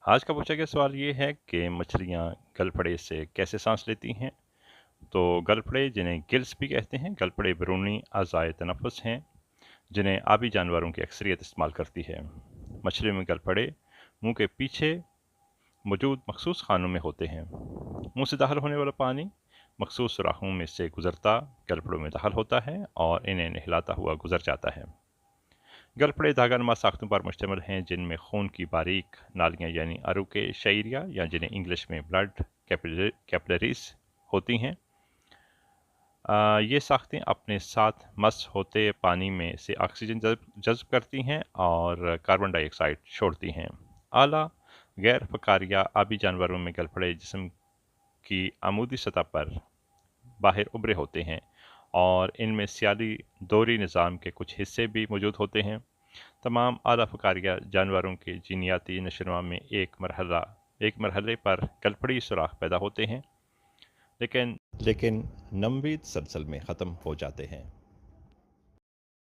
आज का पूछा गया सवाल ये है कि मछलियाँ गलफड़े से कैसे सांस लेती हैं। तो गलफड़े, जिन्हें गिल्स भी कहते हैं, गलफड़े बैरूनी अज़ाए तनफ़ुस हैं जिन्हें आबी जानवरों की अक्सरियत इस्तेमाल करती है। मछलियों में गलफड़े मुंह के पीछे मौजूद मखसूस खानों में होते हैं। मुंह से दाखिल होने वाला पानी मखसूस सुराखों में से गुजरता गलफड़ों में दाखिल होता है और इन्हें नहलाता हुआ गुजर जाता है। गलफड़े धागानुमा साख्तों पर मुश्तमिल हैं जिनमें खून की बारीक नालियाँ यानी अरुके शईरिया या जिन्हें इंग्लिश में ब्लड कैपिलरीज होती हैं। ये साख्तें अपने साथ मस होते पानी में से ऑक्सीजन जज्ब करती हैं और कार्बन डाइऑक्साइड छोड़ती हैं। आला गैर फकारिया आबी जानवरों में गलफड़े जिस्म की आमूदी सतह पर बाहर उभरे होते हैं और इनमें सियाली दोहरी निज़ाम के कुछ हिस्से भी मौजूद होते हैं। तमाम आला फकारिया जानवरों के जीनियाती नशोनुमा में एक मरहले पर गलफड़ी सुराख पैदा होते हैं, लेकिन नमवीद सलसल में ख़त्म हो जाते हैं।